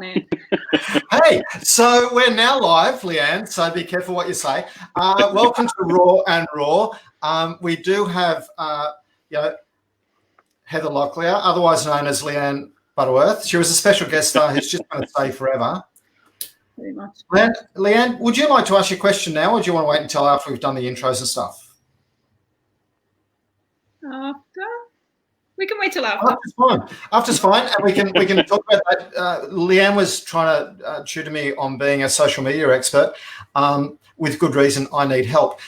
there. Hey, so we're now live, Leanne, so be careful what you say. Welcome to Raw and Raw. We do have Heather Locklear, otherwise known as Leanne Butterworth. She was a special guest star who's just going to stay forever. Very much. Leanne, would you like to ask your question now, or do you want to wait until after we've done the intros and stuff? After? We can wait till after. After's fine. After's fine, and we can talk about that. Leanne was trying to tutor me on being a social media expert. With good reason, I need help.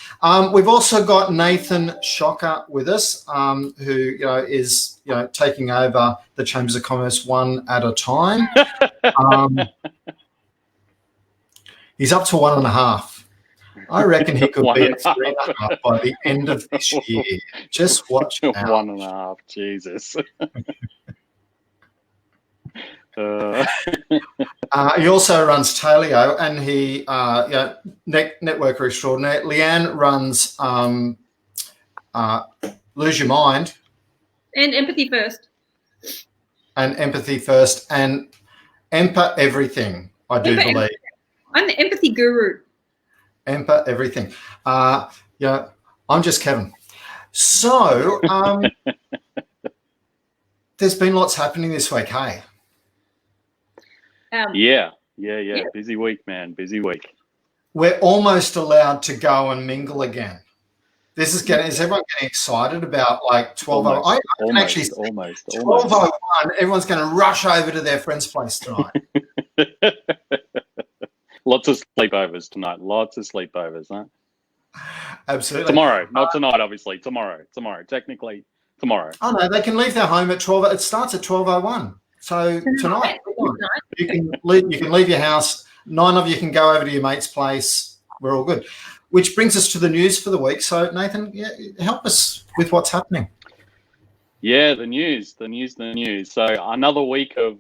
We've also got Nathan Shocker with us, who is taking over the Chambers of Commerce one at a time. He's up to 1.5. I reckon he could be at 3.5 by the end of this year. Just watch out. 1.5, Jesus. He also runs Talio, and he networker extraordinaire. Leanne runs Lose Your Mind And Empathy First. And Empathy First and Empa Everything, I do believe. I'm the empathy guru. Empa Everything. I'm just Kevin. So there's been lots happening this week, hey? Yeah. Busy week, man. Busy week. We're almost allowed to go and mingle again. Is everyone getting excited about like 12:01? I can actually see almost. 12:01. Everyone's going to rush over to their friend's place tonight. Lots of sleepovers tonight. Lots of sleepovers, huh? Absolutely. Tomorrow, not tonight, obviously. Tomorrow. Technically, tomorrow. Oh no, they can leave their home at 12. It starts at 12:01. So tonight, you can leave your house. 9 of you can go over to your mate's place. We're all good. Which brings us to the news for the week. So Nathan, help us with what's happening. Yeah, the news. So another week of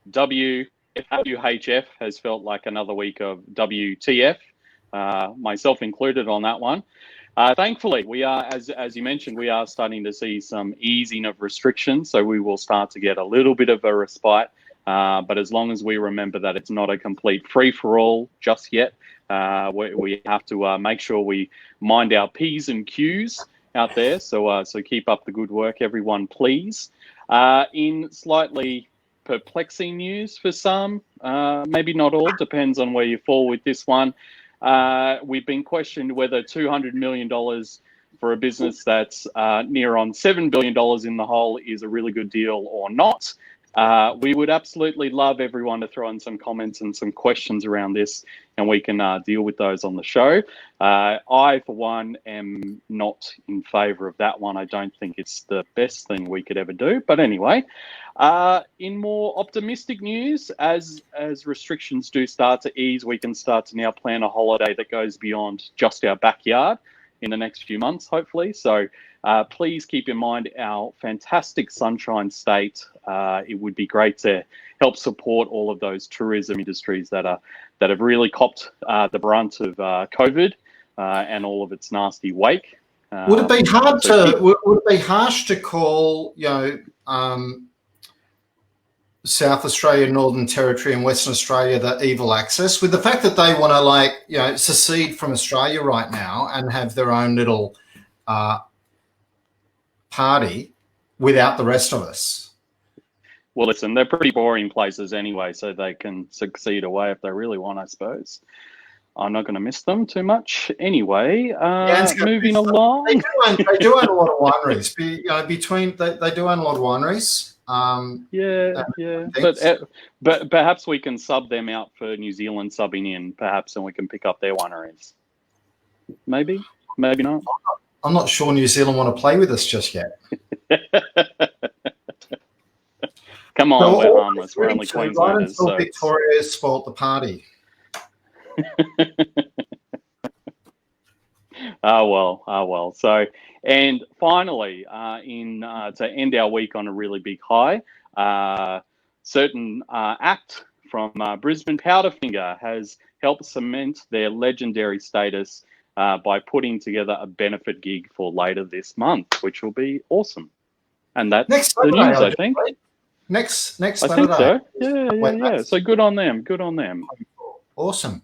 WHF has felt like another week of WTF, myself included on that one. Thankfully, we are, as you mentioned, we are starting to see some easing of restrictions, so we will start to get a little bit of a respite. But as long as we remember that it's not a complete free-for-all just yet, we have to make sure we mind our P's and Q's out there. So keep up the good work, everyone, please. In slightly perplexing news for some, maybe not all, depends on where you fall with this one. We've been questioned whether $200 million for a business that's near on $7 billion in the hole is a really good deal or not. We would absolutely love everyone to throw in some comments and some questions around this, and we can deal with those on the show. I, for one, am not in favour of that one. I don't think it's the best thing we could ever do. But anyway, in more optimistic news, as restrictions do start to ease, we can start to now plan a holiday that goes beyond just our backyard in the next few months, hopefully. So please keep in mind our fantastic Sunshine State. It would be great to help support all of those tourism industries that have really copped the brunt of COVID and all of its nasty wake. Would it be would it be harsh to call South Australia, Northern Territory, and Western Australia the evil axis, with the fact that they want to secede from Australia right now and have their own little party without the rest of us? Well, listen, they're pretty boring places anyway, so they can succeed away if they really want, I suppose. I'm not going to miss them too much. Anyway, moving along. They do own a lot of wineries. They do own a lot of wineries. But perhaps we can sub them out for New Zealand subbing in, perhaps, and we can pick up their wineries. Maybe not. I'm not sure New Zealand want to play with us just yet. Come on, we're harmless. We're only Queenslanders. So Victoria spoilt the party. Oh well. So, and finally, to end our week on a really big high, certain act from Brisbane, Powderfinger, has helped cement their legendary status by putting together a benefit gig for later this month, which will be awesome. And that's next the Saturday, news, I think. Next I Saturday. think so. Yeah. That's So good on them. Good on them. awesome.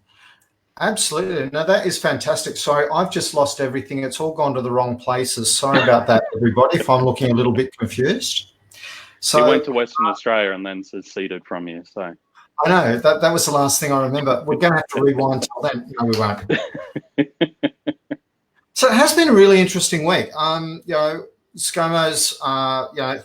Absolutely. No, that is fantastic. Sorry, I've just lost everything. It's all gone to the wrong places. Sorry about that, everybody, if I'm looking a little bit confused. So He went to Western Australia and then seceded from you. So I know that was the last thing I remember. We're going to have to rewind till then. No, we won't. So it has been a really interesting week. ScoMo's,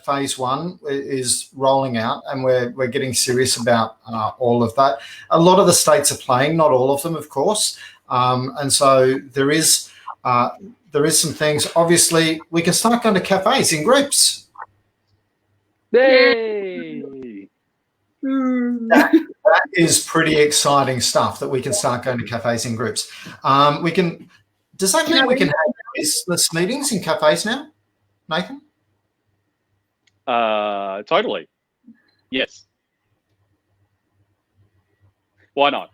phase 1 is rolling out, and we're getting serious about all of that. A lot of the states are playing, not all of them, of course, and so there is some things. Obviously, we can start going to cafes in groups. Yay! That is pretty exciting stuff. That we can start going to cafes in groups. We can. Does that mean we can have business meetings in cafes now, Nathan? Totally. Yes. Why not?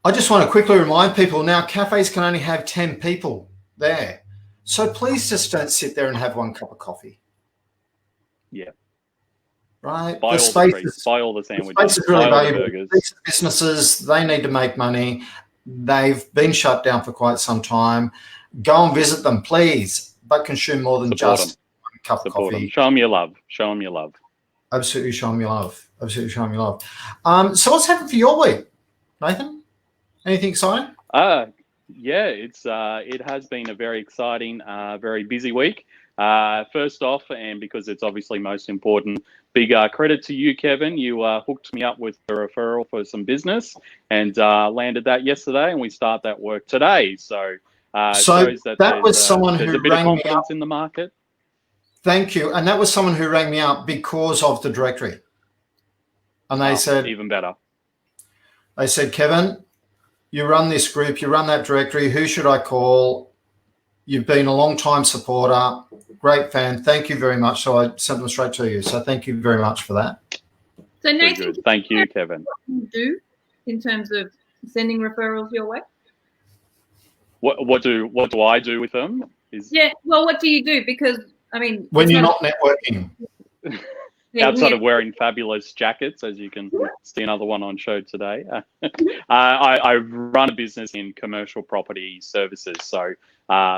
I just want to quickly remind people now cafes can only have 10 people there. So please just don't sit there and have one cup of coffee. Yeah. Right? Buy all the sandwiches. The space is really buy all the valuable. burgers. These businesses, they need to make money. They've been shut down for quite some time. Go and visit them, please, but consume more than Support just one cup of coffee. Them. Show them your love. Absolutely, show them your love. So what's happened for your week, Nathan? Anything exciting? Yeah, it has been a very exciting, very busy week. First off, and because it's obviously most important, big credit to you, Kevin. You hooked me up with a referral for some business and landed that yesterday, and we start that work today. So shows that was someone there's who a bit of rang me up. confidence in the market. Thank you. And that was someone who rang me up because of the directory. And they said, even better. They said, Kevin, you run this group, you run that directory. Who should I call? You've been a long-time supporter, great fan. Thank you very much. So I sent them straight to you. So thank you very much for that. So Nathan, thank you, Kevin. What do you do in terms of sending referrals your way? What do I do with them? What do you do? Because I mean, when you're not networking. Outside of wearing fabulous jackets, as you can see another one on show today, I run a business in commercial property services. So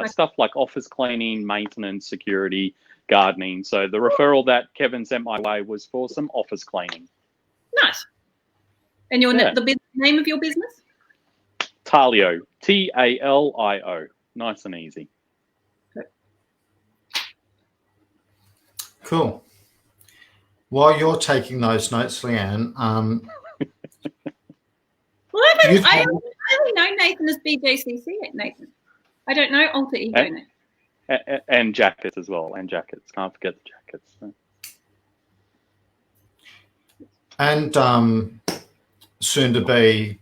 stuff like office cleaning, maintenance, security, gardening. So the referral that Kevin sent my way was for some office cleaning. Nice. And the name of your business? Talio, Talio. Nice and easy. Cool. While you're taking those notes, Leanne, I only know Nathan as BJCC. Nathan, I don't know Alter Ego. And jackets as well, Can't forget the jackets. And soon to be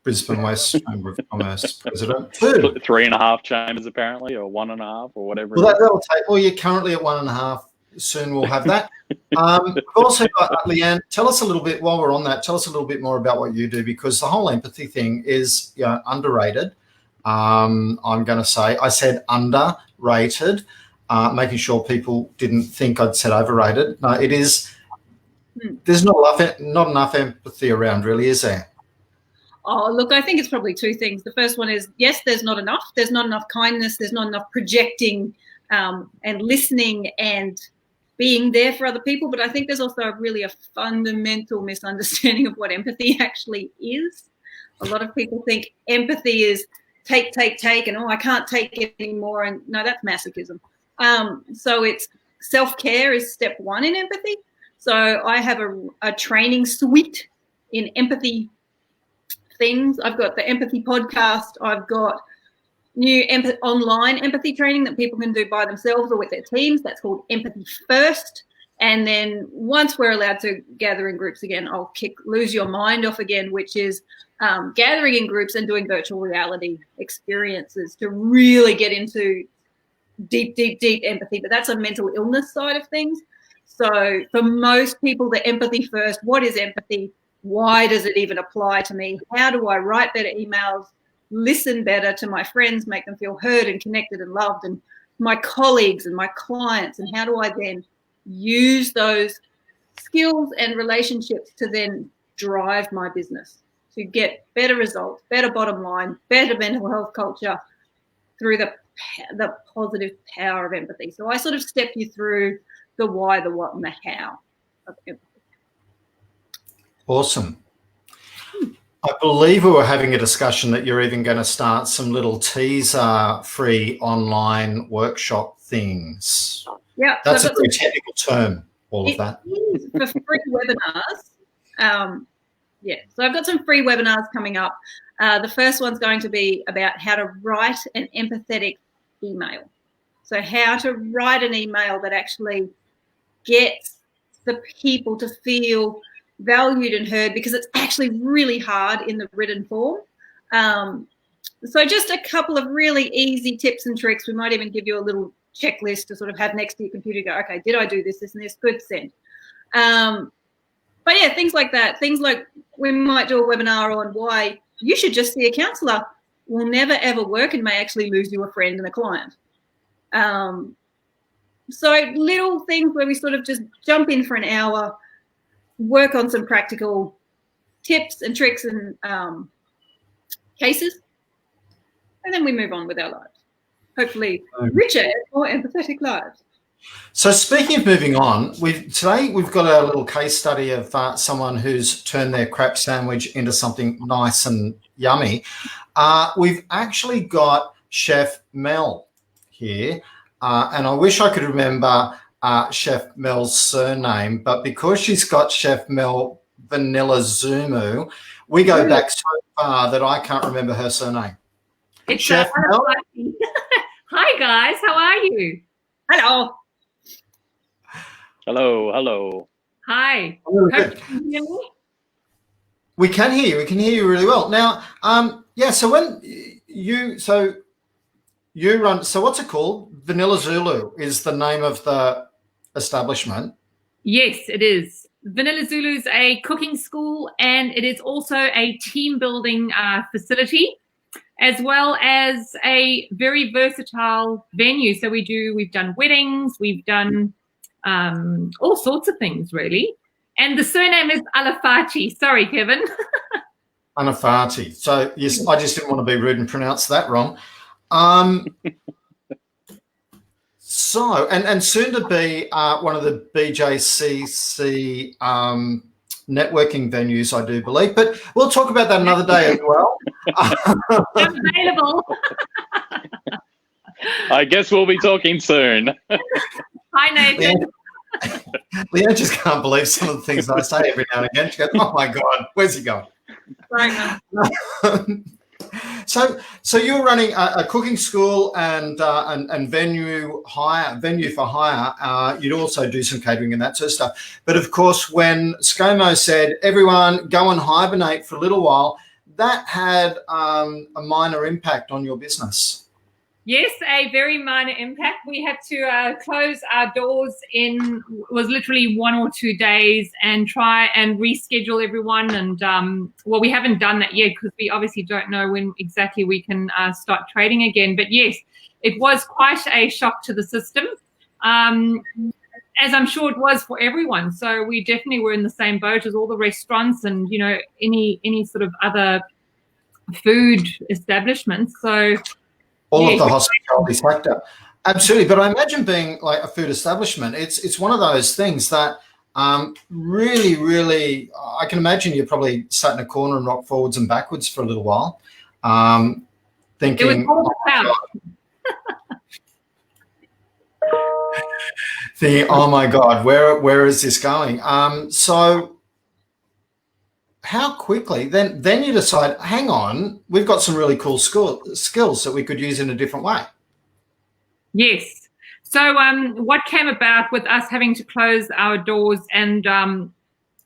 Brisbane West Chamber of Commerce president too. 3.5 chambers apparently, or 1.5, or whatever. Well, that'll take. Well, you're currently at 1.5. Soon we'll have that. We've also got Leanne. Tell us a little bit while we're on that. Tell us a little bit more about what you do, because the whole empathy thing is underrated. I'm going to say I said underrated, making sure people didn't think I'd said overrated. No, it is. There's not enough empathy around, really, is there? Oh, look, I think it's probably two things. The first one is, yes, there's not enough. There's not enough kindness. There's not enough projecting and listening and being there for other people. But I think there's also a fundamental misunderstanding of what empathy actually is. A lot of people think empathy is take, and I can't take it anymore. And no, that's masochism. So it's self-care is step one in empathy. So I have a training suite in empathy things. I've got the empathy podcast. I've got new online empathy training that people can do by themselves or with their teams. That's called Empathy First. And then once we're allowed to gather in groups again, I'll Lose Your Mind off again, which is gathering in groups and doing virtual reality experiences to really get into deep empathy. But that's a mental illness side of things. So for most people, the Empathy First, what is empathy? Why does it even apply to me? How do I write better emails, listen better to my friends, make them feel heard and connected and loved, and my colleagues and my clients? And how do I then use those skills and relationships to then drive my business to get better results, better bottom line, better mental health culture through the positive power of empathy. So I sort of step you through the why, the what, and the how of empathy. Awesome. I believe we were having a discussion that you're even going to start some little teaser-free online workshop things. Yeah, that's a very technical term. All of that is for free webinars. So I've got some free webinars coming up. The first one's going to be about how to write an empathetic email. So how to write an email that actually gets the people to feel valued and heard, because it's actually really hard in the written form. So just a couple of really easy tips and tricks. We might even give you a little checklist to sort of have next to your computer, go, okay, did I do this, and this? Good, send. But yeah, things like that. Things like we might do a webinar on why you should just see a counsellor. Will never ever work and may actually lose you a friend and a client. So little things where we sort of just jump in for an hour, work on some practical tips and tricks and cases, and then we move on with our lives. Hopefully richer and more empathetic lives. So speaking of moving on, today we've got a little case study of someone who's turned their crap sandwich into something nice and yummy. We've actually got Chef Mel here, and I wish I could remember Chef Mel's surname, but because she's got Chef Mel Vanilla Zumu, we go back so far that I can't remember her surname. It's Chef Mel. Hi guys, how are you? Hello. Hello. Hi. Oh, good. We can hear you. We can hear you really well. Now, so when you run, so what's it called? Vanilla Zulu is the name of the establishment. Yes, it is. Vanilla Zulu is a cooking school, and it is also a team building facility, as well as a very versatile venue. So we've done weddings, we've done all sorts of things, really. And the surname is Alafati. Sorry, Kevin. Alafati. So yes, I just didn't want to be rude and pronounce that wrong. So, and soon to be one of the BJCC networking venues, I do believe. But we'll talk about that another day as well. I'm available. I guess we'll be talking soon. Hi, Nathan. Leanne just can't believe some of the things I say every now and again. She goes, "Oh my God, where's he going?" Right. So you're running a cooking school and venue for hire. You'd also do some catering and that sort of stuff. But of course, when ScoMo said everyone go and hibernate for a little while, that had a minor impact on your business. Yes, a very minor impact. We had to close our doors was literally 1 or 2 days and try and reschedule everyone. And we haven't done that yet because we obviously don't know when exactly we can start trading again. But yes, it was quite a shock to the system, as I'm sure it was for everyone. So we definitely were in the same boat as all the restaurants and, any sort of other food establishments. So all of the hospitality sector. Absolutely. But I imagine being like a food establishment, it's one of those things that really, really, I can imagine you probably sat in a corner and rocked forwards and backwards for a little while, thinking, oh my God, where is this going? So how quickly then you decide, hang on, we've got some really cool skills that we could use in a different way. Yes. So what came about with us having to close our doors, and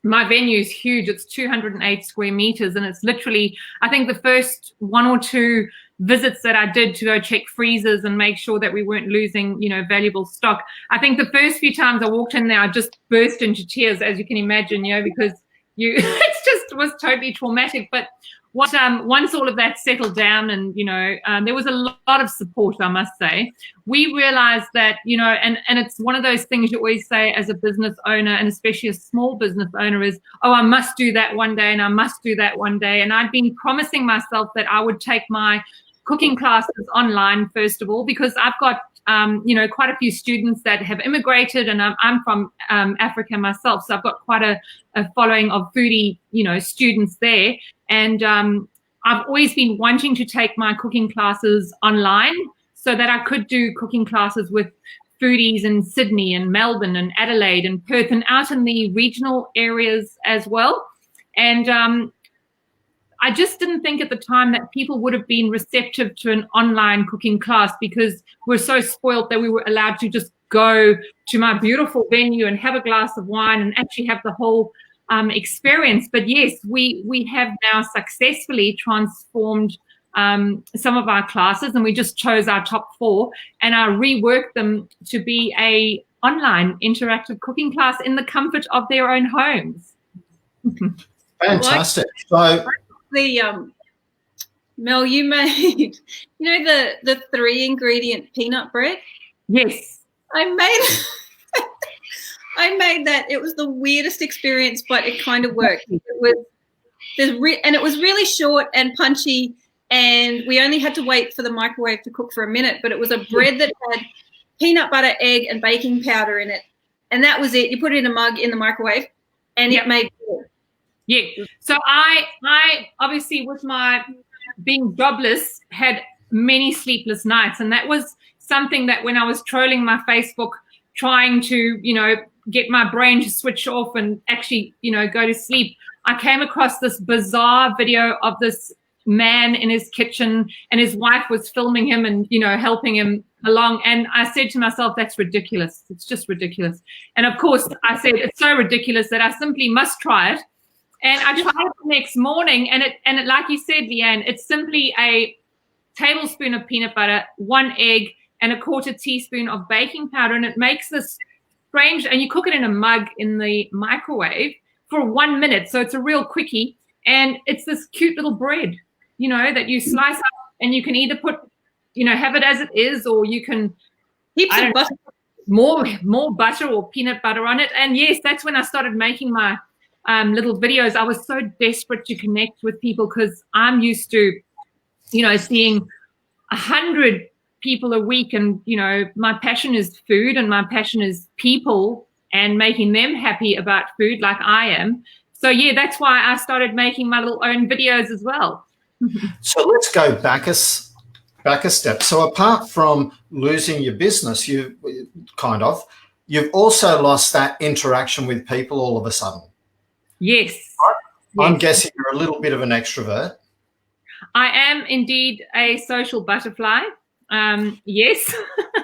my venue is huge. It's 208 square meters, and it's literally, I think the first 1 or 2 visits that I did to go check freezers and make sure that we weren't losing, valuable stock. I think the first few times I walked in there, I just burst into tears, as you can imagine, because it just was totally traumatic. But once all of that settled down and, there was a lot of support, I must say, we realized that, and it's one of those things you always say as a business owner, and especially a small business owner, is, oh, I must do that one day and I must do that one day. And I'd been promising myself that I would take my cooking classes online, first of all, because I've got, quite a few students that have immigrated, and I'm from Africa myself. So I've got quite a following of foodie, students there. And I've always been wanting to take my cooking classes online so that I could do cooking classes with foodies in Sydney and Melbourne and Adelaide and Perth and out in the regional areas as well. And I just didn't think at the time that people would have been receptive to an online cooking class, because we're so spoiled that we were allowed to just go to my beautiful venue and have a glass of wine and actually have the whole experience. But yes, we have now successfully transformed some of our classes, and we just chose our top 4 and I reworked them to be a online interactive cooking class in the comfort of their own homes. Fantastic. So Mel, you made the 3 ingredient peanut bread. Yes, I made that. It was the weirdest experience, but it kind of worked. It was really short and punchy, and we only had to wait for the microwave to cook for a minute. But it was a bread that had peanut butter, egg, and baking powder in it, and that was it. You put it in a mug in the microwave, and it made bread. Yeah. So I obviously, with my being jobless, had many sleepless nights, and that was something that when I was trolling my Facebook, trying to get my brain to switch off and actually go to sleep, I came across this bizarre video of this man in his kitchen, and his wife was filming him and helping him along, and I said to myself, that's ridiculous. It's just ridiculous. And of course I said, it's so ridiculous that I simply must try it. And I tried it the next morning, and it, like you said, Leanne, it's simply a tablespoon of peanut butter, 1 egg, and a 1/4 teaspoon of baking powder, and it makes this strange. And you cook it in a mug in the microwave for 1 minute, so it's a real quickie, and it's this cute little bread, that you slice up, and you can either put, have it as it is, or you can heaps of butter, more butter or peanut butter on it. And yes, that's when I started making my little videos. I was so desperate to connect with people, because I'm used to, seeing 100 people a week, and my passion is food, and my passion is people and making them happy about food like I am. So yeah, that's why I started making my little own videos as well. So let's go back a step. So apart from losing your business, you've also lost that interaction with people all of a sudden. Yes. I'm guessing you're a little bit of an extrovert. I am indeed a social butterfly. Yes.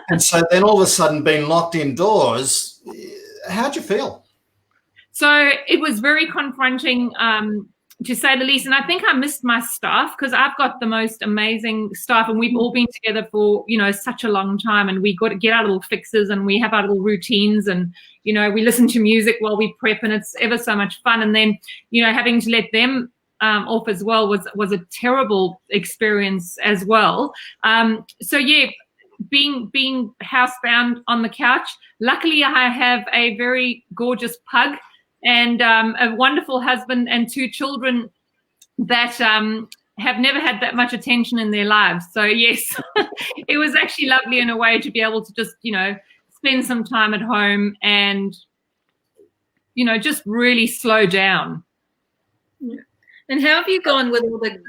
And so then all of a sudden being locked indoors, how'd you feel? So it was very confronting, to say the least. And I think I missed my staff, because I've got the most amazing staff, and we've all been together for, such a long time, and we got to get our little fixes, and we have our little routines, and, we listen to music while we prep, and it's ever so much fun. And then, having to let them off as well was a terrible experience as well. So yeah, being housebound on the couch. Luckily, I have a very gorgeous pug and a wonderful husband and 2 children that have never had that much attention in their lives. So yes, it was actually lovely in a way to be able to just, spend some time at home and, just really slow down. Yeah. And how have you gone with all the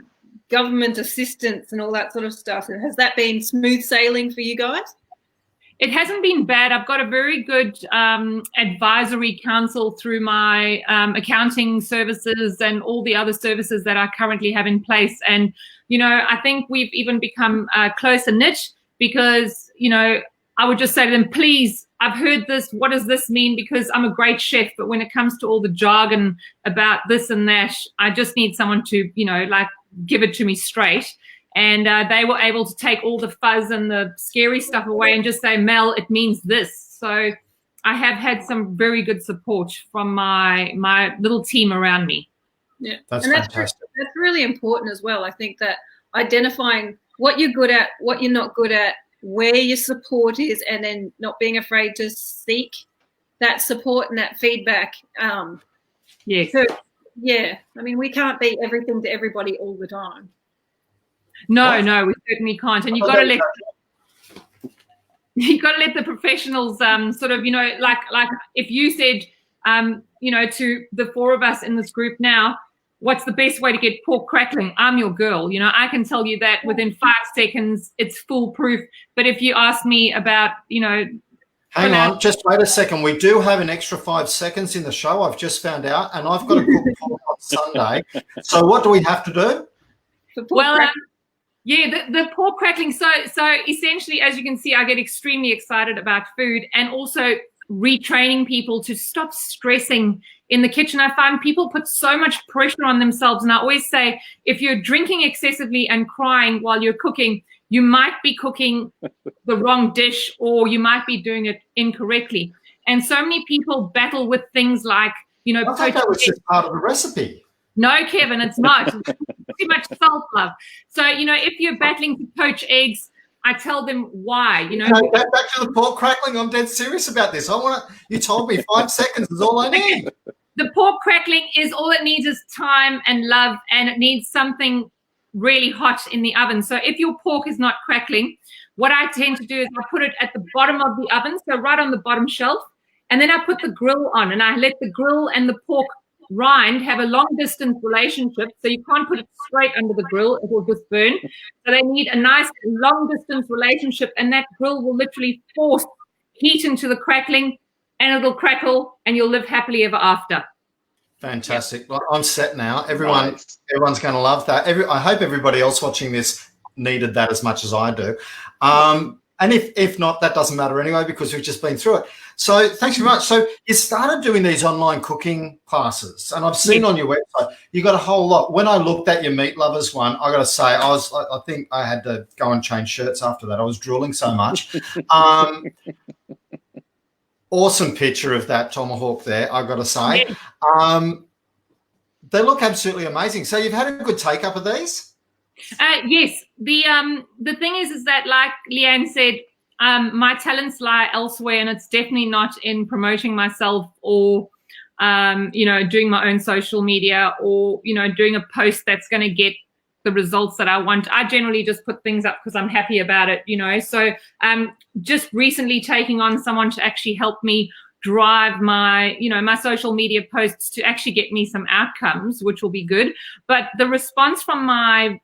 government assistance and all that sort of stuff? Has that been smooth sailing for you guys? It hasn't been bad. I've got a very good advisory council through my accounting services and all the other services that I currently have in place. And, I think we've even become closer knit, because, I would just say to them, please, I've heard this. What does this mean? Because I'm a great chef, but when it comes to all the jargon about this and that, I just need someone to, give it to me straight. And they were able to take all the fuzz and the scary stuff away and just say, Mel, it means this. So I have had some very good support from my little team around me. Yeah, that's and fantastic. That's really important as well. I think that identifying what you're good at, what you're not good at, where your support is, and then not being afraid to seek that support and that feedback. Yes. So, yeah, I mean, we can't be everything to everybody all the time. No, no, we certainly can't. And you've got to let the professionals sort of, like if you said, to the four of us in this group now, what's the best way to get pork crackling? I'm your girl. I can tell you that within 5 seconds, it's foolproof. But if you ask me about, Hang on, just wait a second. We do have an extra 5 seconds in the show. I've just found out, and I've got to cook pork on Sunday. So what do we have to do? The pork crackling. So essentially, as you can see, I get extremely excited about food, and also retraining people to stop stressing in the kitchen. I find people put so much pressure on themselves, and I always say, if you're drinking excessively and crying while you're cooking, you might be cooking the wrong dish, or you might be doing it incorrectly. And so many people battle with things like, I thought that was just part of the recipe. No, Kevin, it's not. It's too much salt, love. So, if you're battling to poach eggs, I tell them why. Back to the pork crackling. I'm dead serious about this. You told me 5 seconds is all I need. The pork crackling is all it needs is time and love, and it needs something really hot in the oven. So if your pork is not crackling, what I tend to do is I put it at the bottom of the oven, so right on the bottom shelf, and then I put the grill on, and I let the grill and the pork rind have a long distance relationship. So you can't put it straight under the grill, it will just burn. So they need a nice long distance relationship, and that grill will literally force heat into the crackling, and it'll crackle, and you'll live happily ever after. Fantastic. Well, I'm set now. Everyone's going to love that. I hope everybody else watching this needed that as much as I do. And if not, that doesn't matter anyway, because we've just been through it. So thanks very much. So you started doing these online cooking classes, and I've seen on your website you got a whole lot. When I looked at your Meat Lovers one, I got to say I think I had to go and change shirts after that. I was drooling so much. Awesome picture of that tomahawk there, I got to say. They look absolutely amazing. So you've had a good take up of these? Yes. The thing is that, like Leanne said, my talents lie elsewhere, and it's definitely not in promoting myself or, doing my own social media or, doing a post that's going to get the results that I want. I generally just put things up because I'm happy about it, So just recently taking on someone to actually help me drive my, my social media posts to actually get me some outcomes, which will be good. But the response from my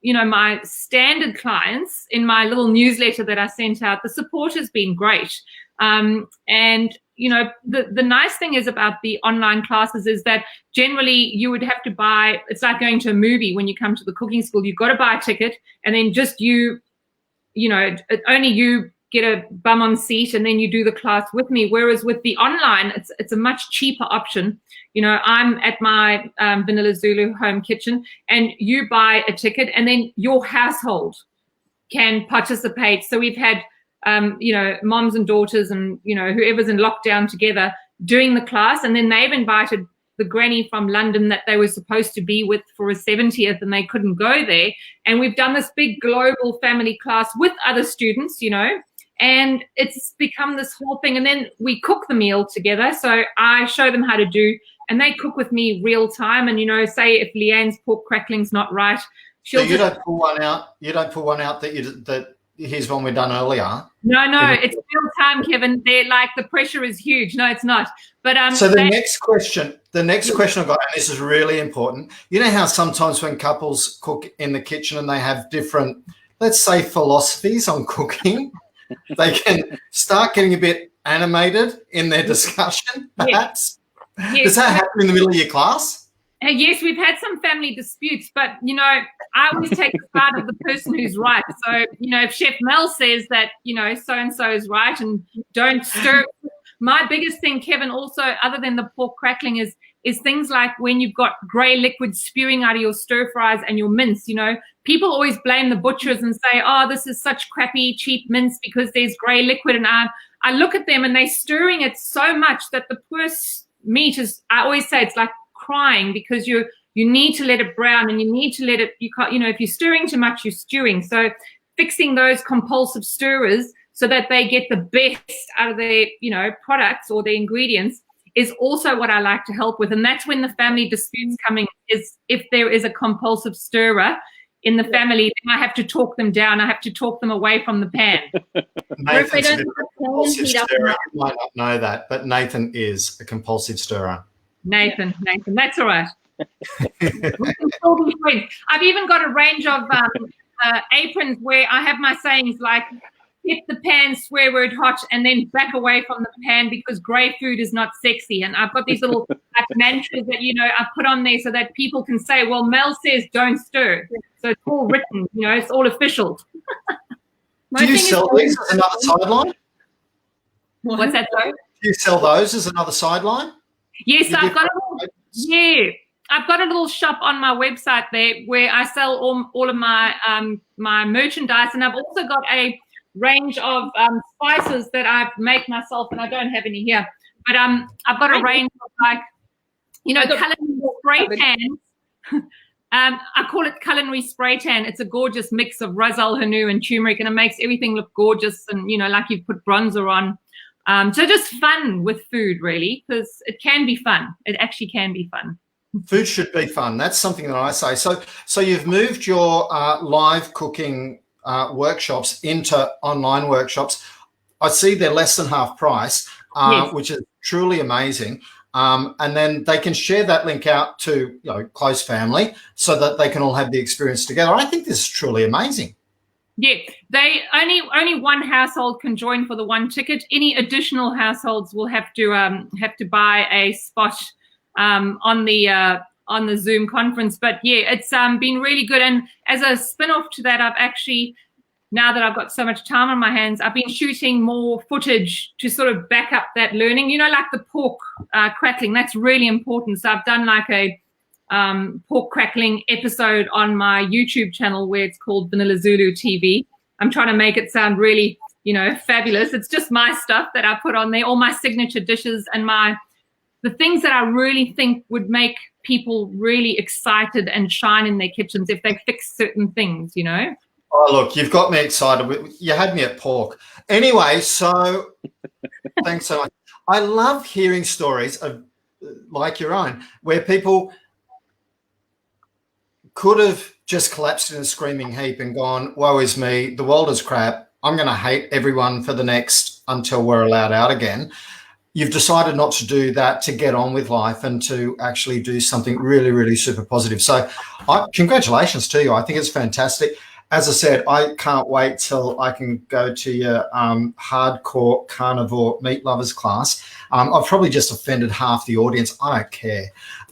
my standard clients in my little newsletter that I sent out, the support has been great. And, the nice thing is about the online classes is that generally you would have to buy, it's like going to a movie when you come to the cooking school. You've got to buy a ticket, and then just only you get a bum on seat, and then you do the class with me. Whereas with the online, it's a much cheaper option. I'm at my Vanilla Zulu home kitchen, and you buy a ticket, and then your household can participate. So we've had, moms and daughters and, whoever's in lockdown together doing the class, and then they've invited the granny from London that they were supposed to be with for a 70th, and they couldn't go there. And we've done this big global family class with other students, and it's become this whole thing. And then we cook the meal together. So I show them how to do, and they cook with me real time. And, say if Leanne's pork crackling's not right, so you don't pull one out. You don't pull one out that here's one we've done earlier. No, it's real time, Kevin. They're like, the pressure is huge. No, it's not. But so the next question I've got, and this is really important. You know how sometimes when couples cook in the kitchen and they have different, let's say, philosophies on cooking, they can start getting a bit animated in their discussion, perhaps. Yes. Does that happen in the middle of your class? Yes, we've had some family disputes, but, I always take the side of the person who's right. So, if Chef Mel says that, so-and-so is right and don't stir. My biggest thing, Kevin, also, other than the pork crackling, is things like when you've got grey liquid spewing out of your stir fries and your mince. People always blame the butchers and say, oh, this is such crappy, cheap mince because there's grey liquid. And I look at them and they're stirring it so much that the poor meat is, I always say it's like crying, because you're You need to let it brown, and you need to let it, you can't, if you're stirring too much, you're stewing. So fixing those compulsive stirrers so that they get the best out of their, products or their ingredients is also what I like to help with. And that's when the family disputes coming, is if there is a compulsive stirrer in the family, then I have to talk them down. I have to talk them away from the pan. Nathan's a compulsive stirrer. You might not know that, but Nathan is a compulsive stirrer. Nathan, that's all right. I've even got a range of aprons where I have my sayings like, hit the pan, swear word hot, and then back away from the pan because grey food is not sexy. And I've got these little mantras that, I put on there so that people can say, well, Mel says don't stir. So it's all written, it's all official. Do you sell these as another sideline? What's that, though? Do you sell those as another sideline? Yes, I've got a little shop on my website there where I sell all of my my merchandise, and I've also got a range of spices that I make myself, and I don't have any here. But I've got a range of culinary spray tans. I call it culinary spray tan. It's a gorgeous mix of Ras Al Hanout and turmeric, and it makes everything look gorgeous and like you've put bronzer on. So just fun with food, really, because it can be fun. It actually can be fun. Food should be fun. That's something that I say. So you've moved your live cooking workshops into online workshops. I see they're less than half price, yes, which is truly amazing. And then they can share that link out to close family so that they can all have the experience together. I think this is truly amazing. Yeah, they only one household can join for the one ticket. Any additional households will have to buy a spot on the Zoom conference. But yeah, it's been really good. And as a spin-off to that, I've actually, now that I've got so much time on my hands, I've been shooting more footage to sort of back up that learning. Like the pork crackling, that's really important. So I've done like a pork crackling episode on my YouTube channel where it's called Vanilla Zulu TV. I'm trying to make it sound really, fabulous. It's just my stuff that I put on there, all my signature dishes and the things that I really think would make people really excited and shine in their kitchens if they fix certain things, Oh, look, you've got me excited. You had me at pork. Anyway, so thanks so much. I love hearing stories of like your own where people could have just collapsed in a screaming heap and gone, woe is me, the world is crap, I'm going to hate everyone for the next until we're allowed out again. You've decided not to do that, to get on with life and to actually do something really, really super positive. So congratulations to you. I think it's fantastic. As I said, I can't wait till I can go to your hardcore carnivore meat lovers class. I've probably just offended half the audience. I don't care.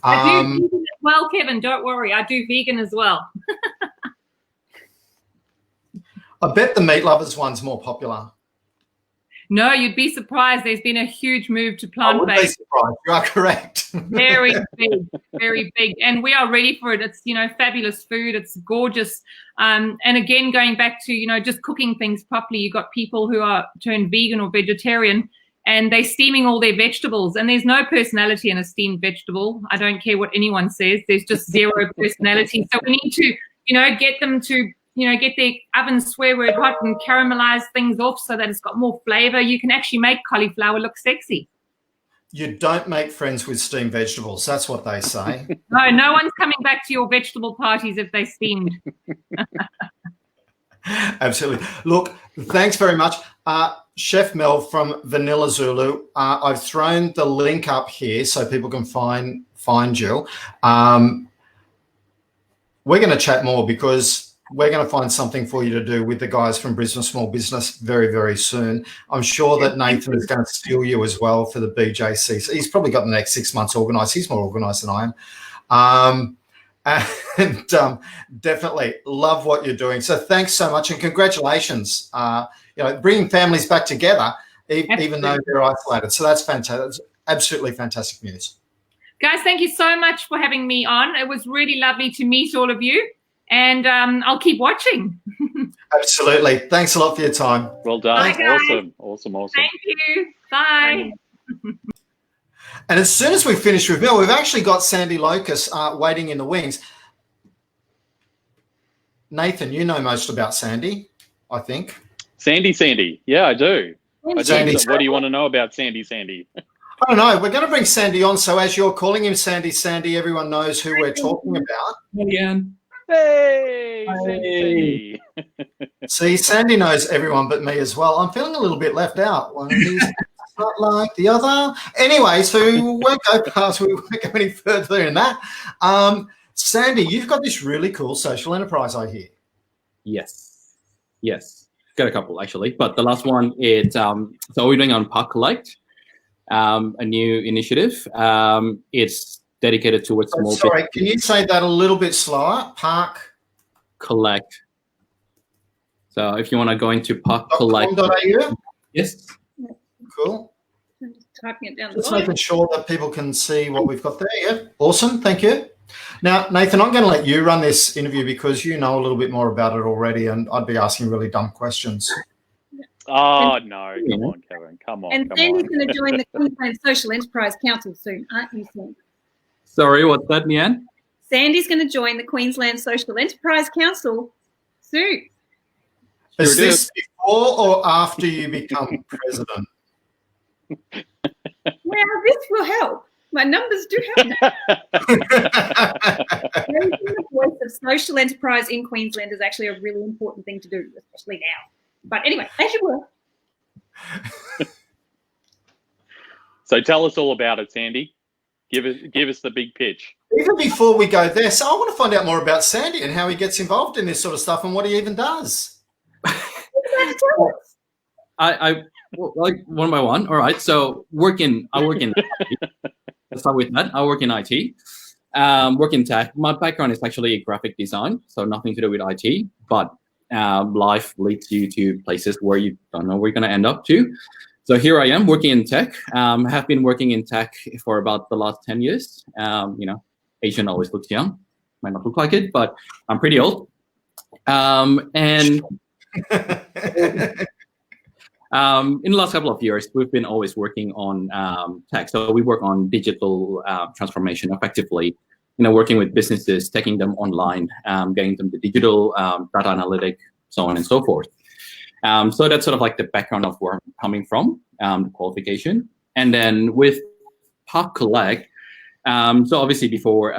I do vegan as well, Kevin. Don't worry. I do vegan as well. I bet the meat lovers one's more popular. No, you'd be surprised. There's been a huge move to plant-based. You are correct. Very big, very big. And we are ready for it. It's, fabulous food. It's gorgeous. And again, going back to, just cooking things properly, you've got people who are turned vegan or vegetarian and they're steaming all their vegetables. And there's no personality in a steamed vegetable. I don't care what anyone says. There's just zero personality. So we need to, get them to, get their oven swear word hot and caramelize things off so that it's got more flavor. You can actually make cauliflower look sexy. You don't make friends with steamed vegetables. That's what they say. No one's coming back to your vegetable parties if they steamed. Absolutely. Look, thanks very much. Chef Mel from Vanilla Zulu. I've thrown the link up here so people can find you. We're going to chat more because we're going to find something for you to do with the guys from Brisbane Small Business very, very soon. I'm sure that Nathan is going to steal you as well for the BJC. So he's probably got the next 6 months organised. He's more organised than I am. And definitely love what you're doing. So thanks so much and congratulations. Bringing families back together, even though they're isolated. So that's fantastic. That's absolutely fantastic news. Guys, thank you so much for having me on. It was really lovely to meet all of you. And I'll keep watching. Absolutely. Thanks a lot for your time. Well done. Bye, awesome. Thank you. Bye. And as soon as we finish with Bill, we've actually got Sandy Locust waiting in the wings. Nathan, you know most about Sandy, I think. Sandy. Yeah, I do. Sandy. What do you want to know about Sandy? I don't know. We're going to bring Sandy on. So as you're calling him Sandy, everyone knows who we're talking about. Again. Hey, Sandy. See, Sandy knows everyone but me as well. I'm feeling a little bit left out. One of these not like the other. Anyway, so we won't go past, we won't go any further in that. Sandy, you've got this really cool social enterprise, I hear. Yes. Got a couple actually, but the last one is so we're doing on Park Collect, a new initiative. It's dedicated towards small. Sorry, can you say that a little bit slower? Park Collect. So if you want to go into Park Collect. Yes. Cool. I'm just typing it down. Just making sure that people can see what we've got there. Yeah, awesome. Thank you. Now, Nathan, I'm going to let you run this interview because you know a little bit more about it already, and I'd be asking really dumb questions. Oh, no. Come on, Kevin. Come on. And Sandy's going to join the Queensland Social Enterprise Council soon, aren't you, Sandy? Sorry, what's that, Leanne? Sandy's going to join the Queensland Social Enterprise Council soon. Is this before or after you become president? Well, this will help. My numbers do help now. Raising the voice of social enterprise in Queensland is actually a really important thing to do, especially now. But anyway, as you were. So tell us all about it, Sandy. Give us the big pitch. Even before we go there, so I want to find out more about Sandy and how he gets involved in this sort of stuff and what he even does. I like one by one. All right. So I work in IT. Let's start with that. I work in IT. Work in tech. My background is actually graphic design, so nothing to do with IT. But life leads you to places where you don't know where you're going to end up to. So here I am working in tech. Have been working in tech for about the last 10 years. Asian always looks young. Might not look like it, but I'm pretty old. And in the last couple of years, we've been always working on tech. So we work on digital transformation effectively, working with businesses, taking them online, getting them to digital, data analytic, so on and so forth. So that's sort of like the background of where I'm coming from, the qualification. And then with Park Collect, so obviously before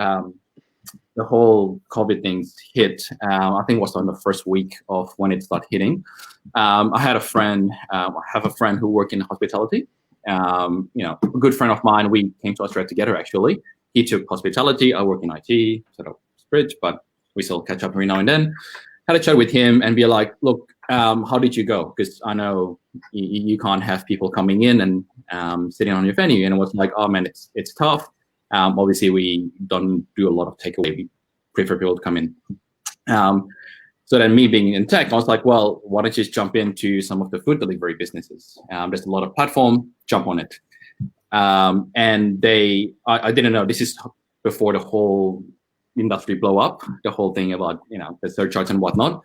the whole COVID things hit, I think it was on the first week of when it started hitting. I had a friend, I have a friend who worked in hospitality. A good friend of mine, we came to Australia together actually. He took hospitality, I work in IT, sort of bridge, but we still catch up every now and then. Had a chat with him and be like, look, how did you go? Because I know you can't have people coming in and sitting on your venue. And it was like, oh man, it's tough. Obviously, we don't do a lot of takeaway. We prefer people to come in. So then me being in tech, I was like, well, why don't you just jump into some of the food delivery businesses? There's a lot of platform, jump on it. And I didn't know, this is before the whole industry blow up, the whole thing about, the surcharge and whatnot.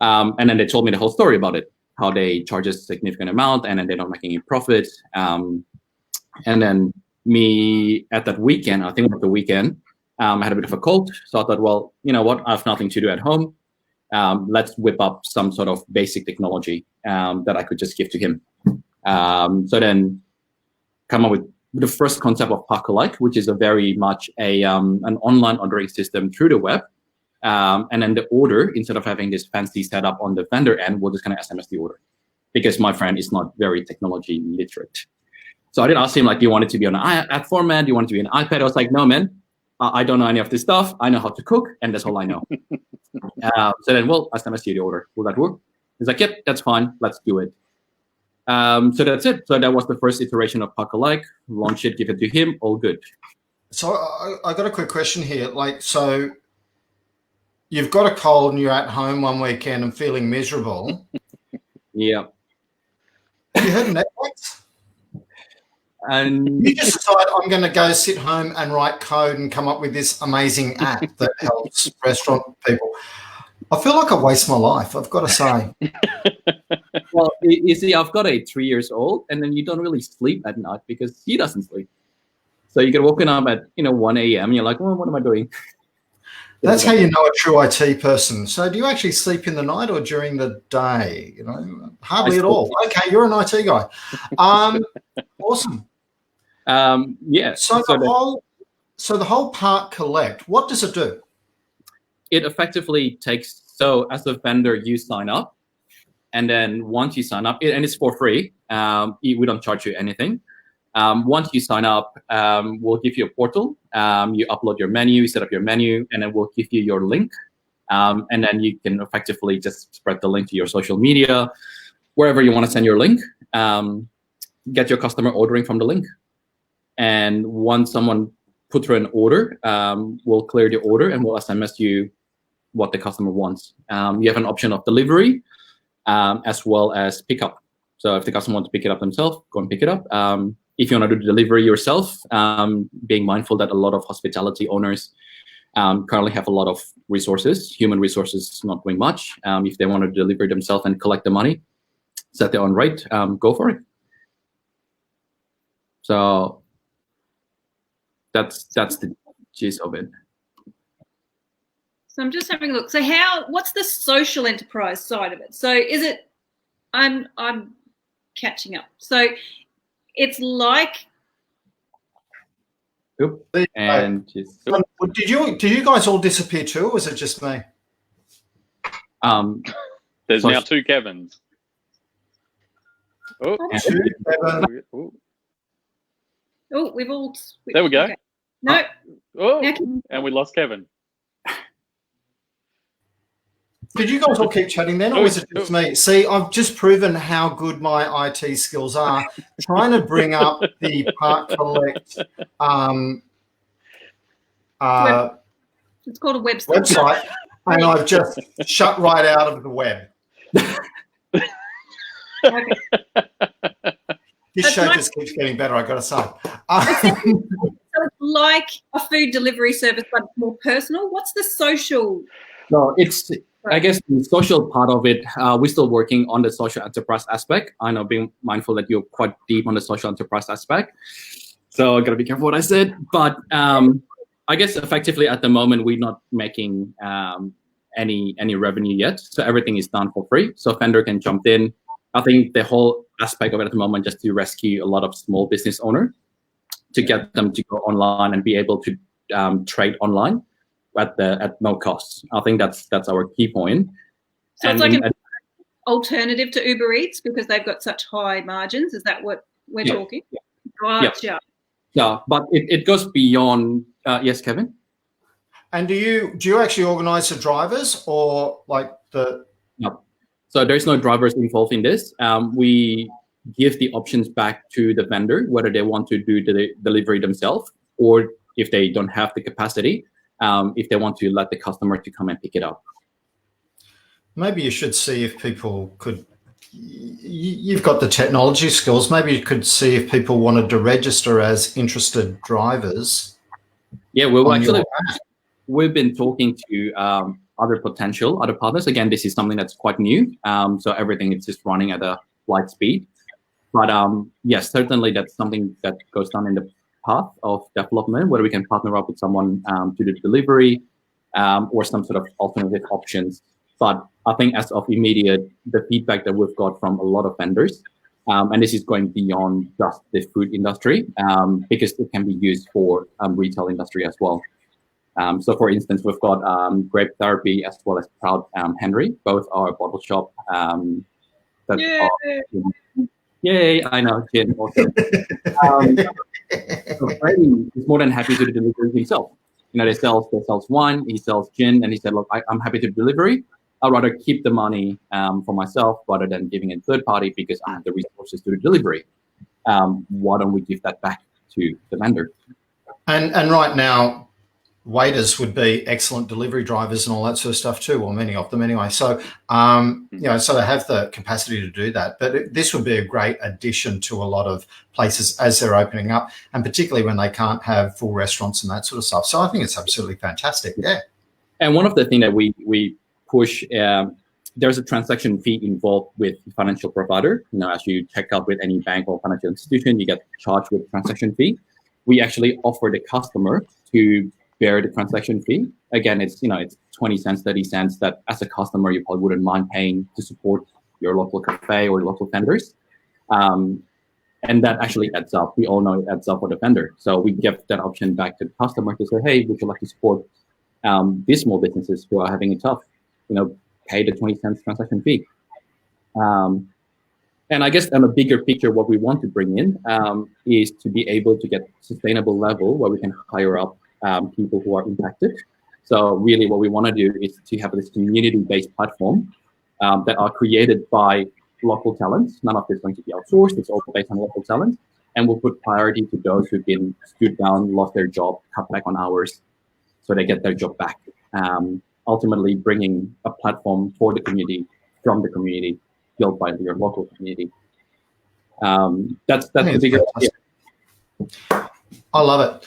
And then they told me the whole story about it, how they charge a significant amount and then they're not making any profit. And then me at that weekend, I think it was the weekend, I had a bit of a cold. So I thought, well, you know what? I have nothing to do at home. Let's whip up some sort of basic technology that I could just give to him. So then come up with the first concept of Park Collect, which is a very much an online ordering system through the web. And then the order, instead of having this fancy setup on the vendor end, we're just going to SMS the order because my friend is not very technology literate. So I did ask him, like, do you want it to be on an app format? Do you want it to be an iPad? I was like, no, man, I don't know any of this stuff. I know how to cook, and that's all I know. So then, well, SMS you the order. Will that work? He's like, yep, that's fine. Let's do it. So that's it. So that was the first iteration of Park Collect. Launch it, give it to him, all good. So I got a quick question here. So you've got a cold and you're at home one weekend and feeling miserable. Yeah. Have you heard of Netflix? And you just decide, I'm going to go sit home and write code and come up with this amazing app that helps restaurant people. I feel like I waste my life, I've got to say. Well, you see, I've got a 3 years old, and then you don't really sleep at night because he doesn't sleep. So you get woken up at 1 a.m. You're like, well, what am I doing? That's how you know a true IT person. So do you actually sleep in the night or during the day? Hardly at all. Okay, you're an IT guy. Awesome. Yeah. So the whole Part Collect, what does it do? It effectively takes, so as a vendor, you sign up, and then once you sign up, and it's for free, we don't charge you anything. Once you sign up, we'll give you a portal. You upload your menu, set up your menu, and then we'll give you your link. And then you can effectively just spread the link to your social media, wherever you want to send your link. Get your customer ordering from the link. And once someone put through an order, we'll clear the order and we'll SMS you what the customer wants. You have an option of delivery as well as pickup. So if the customer wants to pick it up themselves, go and pick it up. If you want to do delivery yourself, being mindful that a lot of hospitality owners currently have a lot of resources, human resources not doing much. If they want to deliver themselves and collect the money, set their own rate, go for it. So that's the gist of it. So I'm just having a look. So what's the social enterprise side of it? So is it, I'm catching up. So it's like. Oop. And just. Did you guys all disappear too, or was it just me? There's now two Kevins. Oh, two Kevin. Oh, we've all. There we go. Okay. No. Oh, and we lost Kevin. Did you guys all keep chatting then, or was it just me? See, I've just proven how good my IT skills are. Trying to bring up the Part Collect it's called a website, and I've just shut right out of the web. Okay. This show just keeps getting better, I've got to say. So it's like a food delivery service, but more personal. What's the social? So it's, I guess, the social part of it. We're still working on the social enterprise aspect. I know, being mindful that you're quite deep on the social enterprise aspect. So I got to be careful what I said. But I guess effectively at the moment, we're not making any revenue yet. So everything is done for free. So vendor can jump in. I think the whole aspect of it at the moment just to rescue a lot of small business owners, to get them to go online and be able to trade online at no cost. I think that's our key point. So it's like an alternative to Uber Eats because they've got such high margins. Is that what we're talking? Yeah. Gotcha. Yeah, but it goes beyond. Yes, Kevin. And do you actually organise the drivers or like the? No. So there's no drivers involved in this. We give the options back to the vendor, whether they want to do the delivery themselves or if they don't have the capacity, if they want to let the customer to come and pick it up. Maybe you should see if people could, you've got the technology skills, maybe you could see if people wanted to register as interested drivers. Yeah, well, actually, we've been talking to other partners. Again, this is something that's quite new. So everything is just running at a light speed. But yes, certainly that's something that goes down in the path of development, where we can partner up with someone to do delivery or some sort of alternative options. But I think as of immediate, the feedback that we've got from a lot of vendors, and this is going beyond just the food industry, because it can be used for retail industry as well. So for instance, we've got Grape Therapy as well as Proud Henry, both are bottle shop. Yay, I know, Jen. Awesome. So Freddie is more than happy to do delivery himself. They sells wine, he sells gin, and he said, look, I'm happy to delivery. I'd rather keep the money for myself rather than giving it third party because I have the resources to do delivery. Why don't we give that back to the vendor? And right now, waiters would be excellent delivery drivers and all that sort of stuff too, or many of them anyway. So, so they have the capacity to do that. But this would be a great addition to a lot of places as they're opening up, and particularly when they can't have full restaurants and that sort of stuff. So I think it's absolutely fantastic. Yeah. And one of the things that we push, there's a transaction fee involved with the financial provider. As you check out with any bank or financial institution, you get charged with transaction fee. we actually offer the customer to bear the transaction fee. Again, it's 20 cents, 30 cents that as a customer you probably wouldn't mind paying to support your local cafe or local vendors. And that actually adds up. We all know it adds up for the vendor. So we give that option back to the customer to say, hey, would you like to support these small businesses who are having it tough? Pay the 20 cents transaction fee. And I guess on a bigger picture, what we want to bring in is to be able to get sustainable level where we can hire up people who are impacted. So really what we want to do is to have this community-based platform that are created by local talents. None of this is going to be outsourced. It's all based on local talent. And we'll put priority to those who've been stood down, lost their job, cut back on hours, so they get their job back. Ultimately bringing a platform for the community, from the community, built by your local community. That's the bigger idea. I love it.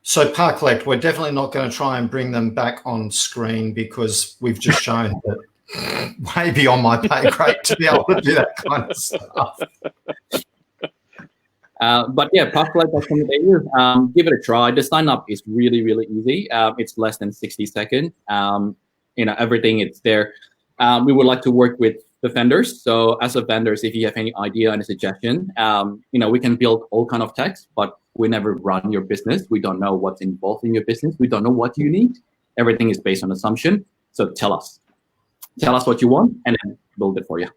So Park Collect, we're definitely not going to try and bring them back on screen because we've just shown that way beyond my pay grade to be able to do that kind of stuff. But yeah, parkcollect.com.au. Give it a try. The sign up is really, really easy. It's less than 60 seconds. Everything it's there. We would like to work with the vendors. So as a vendors, if you have any idea and a suggestion, we can build all kind of text, but we never run your business. We don't know what's involved in your business. We don't know what you need. Everything is based on assumption. So tell us what you want and then build it for you.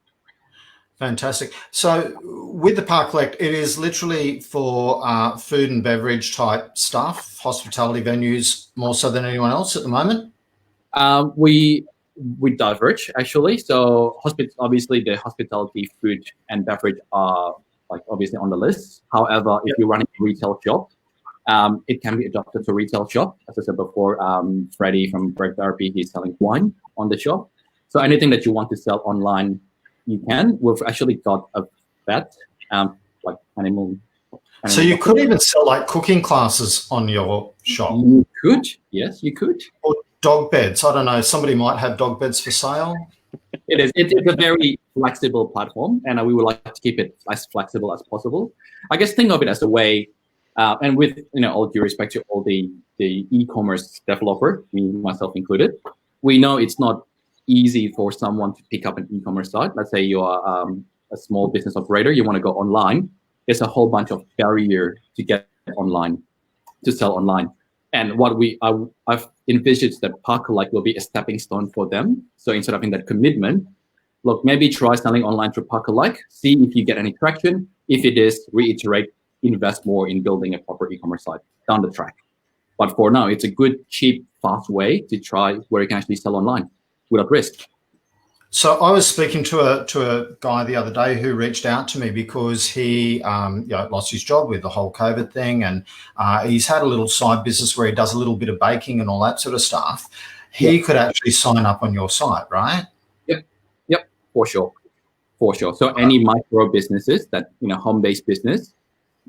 Fantastic. So with the Park Collect, it is literally for food and beverage type stuff, hospitality venues, more so than anyone else at the moment? We diverge actually. So obviously the hospitality, food and beverage are obviously on the list. However, if you're running a retail shop, it can be adapted to retail shop. As I said before, Freddie from Break Therapy, he's selling wine on the shop. So anything that you want to sell online, you can. We've actually got a vet, animal. So you could even sell cooking classes on your shop. You could, yes, you could. Or dog beds. I don't know. Somebody might have dog beds for sale. It is. It's a very flexible platform, and we would like to keep it as flexible as possible. I guess think of it as a way, and with all due respect to all the e-commerce developer, me myself included, we know it's not easy for someone to pick up an e-commerce site. Let's say you are a small business operator, you want to go online. There's a whole bunch of barrier to get online, to sell online. And what I've envisaged that Park Collect will be a stepping stone for them. So instead of in that commitment, look, maybe try selling online through Park Collect, see if you get any traction. If it is, reiterate, invest more in building a proper e-commerce site down the track. But for now, it's a good, cheap, fast way to try where you can actually sell online without risk. So I was speaking to a guy the other day who reached out to me because he lost his job with the whole COVID thing, and he's had a little side business where he does a little bit of baking and all that sort of stuff. He could actually sign up on your site, right? Yep, for sure. So any micro businesses that home-based business,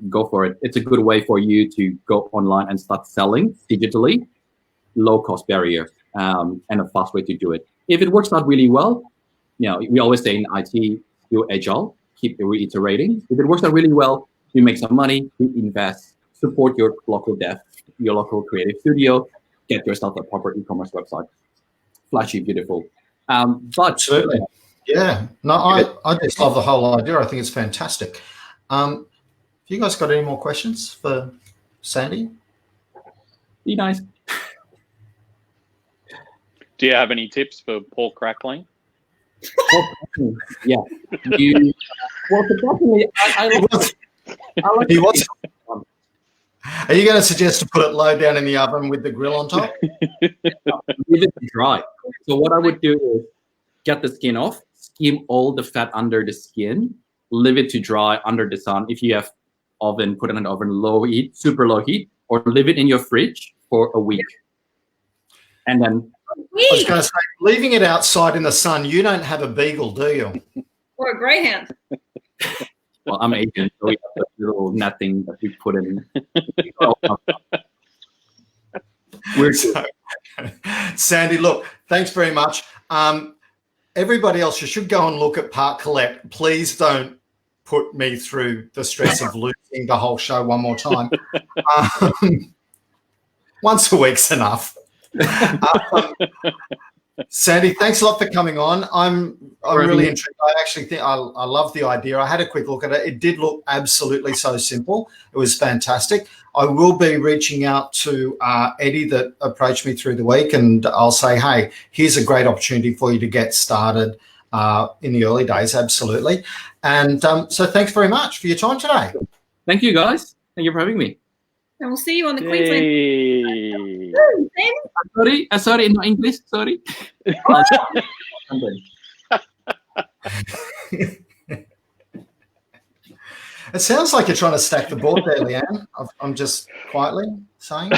go for it. It's a good way for you to go online and start selling digitally, low cost barrier, and a fast way to do it. If it works out really well, we always say in IT, do agile, keep reiterating. If it works out really well, you make some money, you invest, support your local dev, your local creative studio, get yourself a proper e-commerce website. Flashy, beautiful. But absolutely. Yeah. No, I just love the whole idea. I think it's fantastic. Have you guys got any more questions for Sandy? Be nice. Do you have any tips for pork crackling? Yeah. Surprisingly, I like he was. Are you going to suggest to put it low down in the oven with the grill on top? Leave it dry. So what I would do is get the skin off, skim all the fat under the skin, leave it to dry under the sun. If you have oven, put it in an oven, low heat, super low heat, or leave it in your fridge for a week. And then I was going to say, leaving it outside in the sun, you don't have a beagle, do you? Or a greyhound. Well, I'm Asian, so we have that little netting that we put in. Sandy, look, thanks very much. Everybody else, you should go and look at Park Collect. Please don't put me through the stress of losing the whole show one more time. Once a week's enough. Sandy, thanks a lot for coming on. I'm really intrigued. I actually think I love the idea. I had a quick look at it. It did look absolutely so simple. It was fantastic. I will be reaching out to Eddie that approached me through the week, and I'll say, hey, here's a great opportunity for you to get started in the early days. Absolutely. And so thanks very much for your time today. Thank you, guys. Thank you for having me. And we'll see you on the Queensland. Sorry, no English. Sorry. It sounds like you're trying to stack the board there, Leanne. I'm just quietly saying.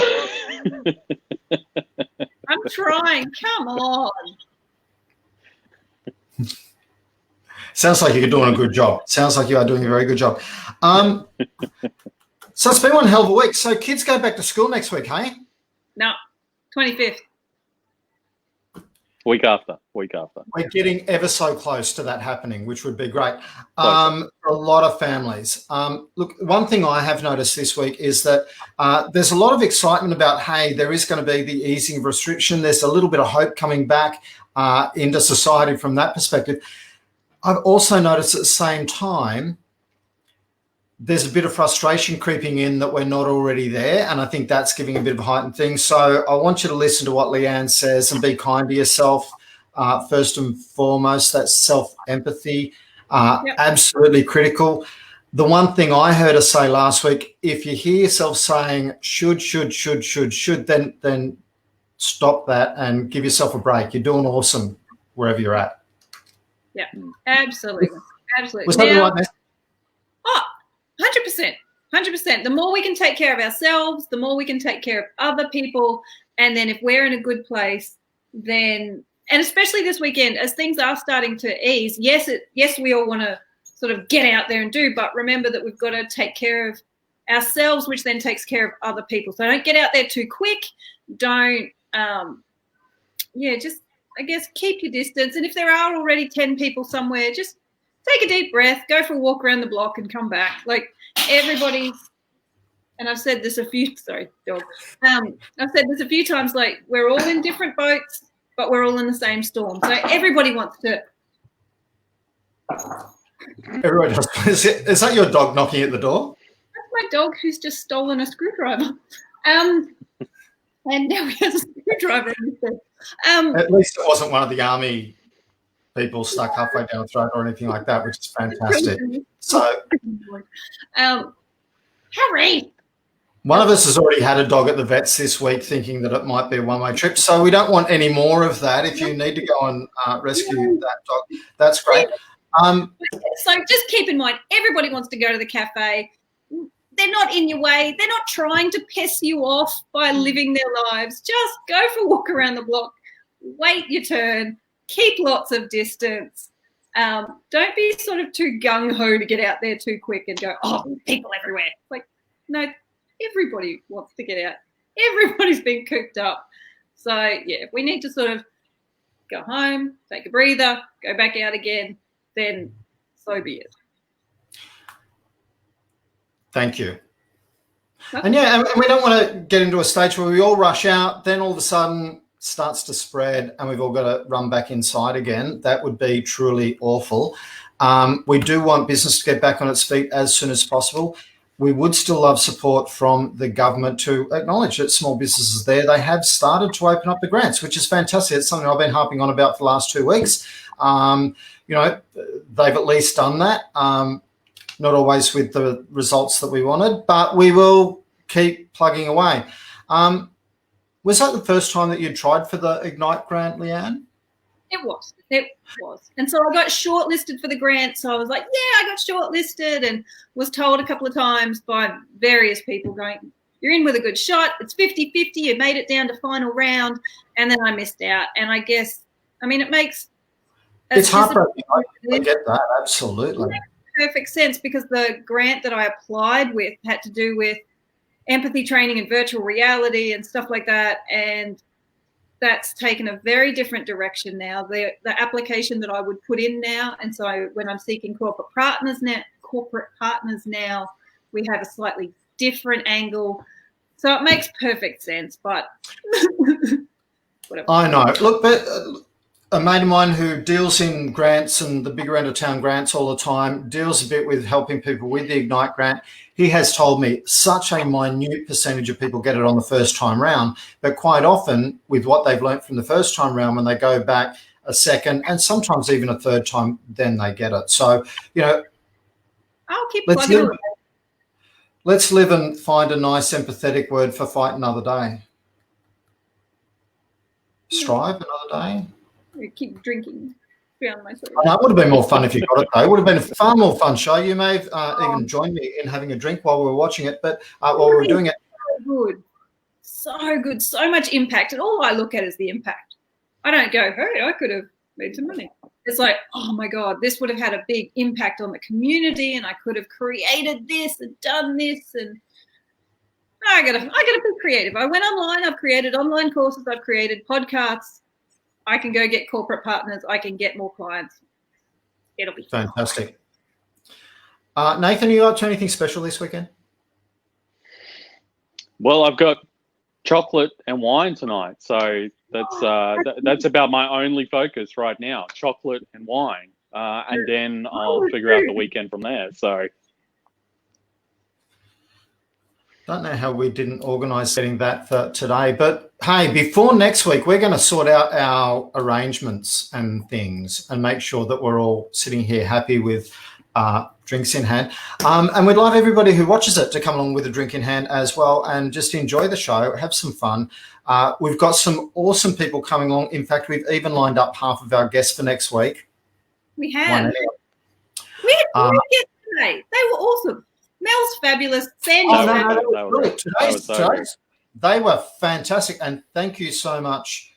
I'm trying. Come on. Sounds like you're doing a good job. Sounds like you are doing a very good job. So it's been one hell of a week. So kids go back to school next week, hey? No, 25th. Week after. We're getting ever so close to that happening, which would be great for a lot of families. Look, one thing I have noticed this week is that there's a lot of excitement about, hey, there is going to be the easing of restriction. There's a little bit of hope coming back into society from that perspective. I've also noticed at the same time, there's a bit of frustration creeping in that we're not already there, and I think that's giving a bit of a heightened thing. So I want you to listen to what Leanne says and be kind to yourself first and foremost. That's self-empathy, absolutely critical. The one thing I heard her say last week, if you hear yourself saying should, then stop that and give yourself a break. You're doing awesome wherever you're at. Yeah, absolutely. Was that the right message? Oh, 100%. The more we can take care of ourselves, the more we can take care of other people. And then if we're in a good place, then, and especially this weekend, as things are starting to ease, yes, we all want to sort of get out there and do, but remember that we've got to take care of ourselves, which then takes care of other people. So don't get out there too quick. Don't, just, I guess, keep your distance. And if there are already 10 people somewhere, just take a deep breath, go for a walk around the block and come back. Like everybody, and I've said this a few, sorry, dog. I've said this a few times, like we're all in different boats, but we're all in the same storm. So everybody wants to. Everybody does. Is that your dog knocking at the door? That's my dog who's just stolen a screwdriver. And now he has a screwdriver in his bed. At least it wasn't one of the army people stuck halfway down the throat or anything like that, which is fantastic. So, Harry, one of us has already had a dog at the vets this week thinking that it might be a one-way trip. So we don't want any more of that. If you need to go and rescue that dog, that's great. So just keep in mind, everybody wants to go to the cafe. They're not in your way. They're not trying to piss you off by living their lives. Just go for a walk around the block. Wait your turn. Keep lots of distance. Don't be sort of too gung-ho to get out there too quick and go, oh, there's people everywhere. Like, no, everybody wants to get out. Everybody's been cooped up. So, yeah, if we need to sort of go home, take a breather, go back out again, then so be it. Thank you. And yeah, and we don't want to get into a stage where we all rush out, then all of a sudden starts to spread and we've all got to run back inside again. That would be truly awful. We do want business to get back on its feet as soon as possible. We would still love support from the government to acknowledge that small businesses there, they have started to open up the grants, which is fantastic. It's something I've been harping on about for the last 2 weeks. They've at least done that. Not always with the results that we wanted, but we will keep plugging away. Was that the first time that you tried for the Ignite grant, Leanne? It was. And so I got shortlisted for the grant. So I was like, yeah, I got shortlisted and was told a couple of times by various people going, you're in with a good shot. It's 50-50. You made it down to final round. And then I missed out. And I guess, it makes... It's heartbreaking. I get that, absolutely. Perfect sense, because the grant that I applied with had to do with empathy training and virtual reality and stuff like that, and that's taken a very different direction now. The application that I would put in now, and so when I'm seeking corporate corporate partners now. We have a slightly different angle. So it makes perfect sense, but whatever. I know. Look, but a mate of mine who deals in grants and the bigger end of town grants all the time, deals a bit with helping people with the Ignite grant. He has told me such a minute percentage of people get it on the first time round, but quite often with what they've learnt from the first time round, when they go back a second and sometimes even a third time, then they get it. So, you know, I'll keep plugging away. Let's live and find a nice empathetic word for fight another day. Strive another day. We keep drinking. That would have been more fun if you got it, though. It would have been a far more fun show. You may have even joined me in having a drink while we were watching it, but while we were doing it. So good. So much impact. And all I look at is the impact. I don't go, hey, I could have made some money. It's like, oh my God, this would have had a big impact on the community, and I could have created this and done this. And I gotta be creative. I went online, I've created online courses, I've created podcasts. I can go get corporate partners, I can get more clients. It'll be fantastic. Nathan, are you up to anything special this weekend? Well, I've got chocolate and wine tonight, so that's about my only focus right now: chocolate and wine, and then I'll figure out the weekend from there. So, don't know how we didn't organise getting that for today, but hey, before next week, we're going to sort out our arrangements and things and make sure that we're all sitting here happy with drinks in hand. And we'd love everybody who watches it to come along with a drink in hand as well and just enjoy the show, have some fun. We've got some awesome people coming along. In fact, we've even lined up half of our guests for next week. We have. We had 3 guests today. They were awesome. Mel's fabulous. Sandy's fabulous. They were fantastic. And thank you so much,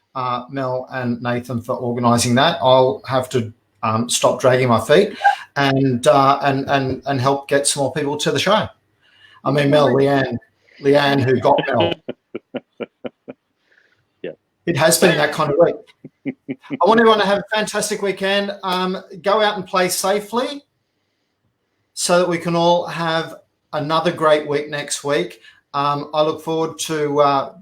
Mel and Nathan, for organising that. I'll have to stop dragging my feet and help get some more people to the show. I mean, Mel, Leanne, who got Mel. Yeah, it has been that kind of week. I want everyone to have a fantastic weekend. Go out and play safely so that we can all have another great week next week. I look forward to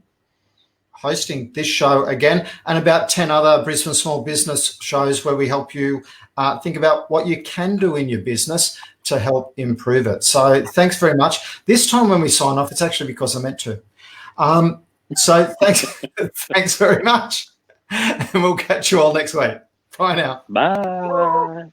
hosting this show again and about 10 other Brisbane small business shows where we help you think about what you can do in your business to help improve it. So thanks very much. This time when we sign off, it's actually because I meant to. So thanks very much. And we'll catch you all next week. Bye now. Bye.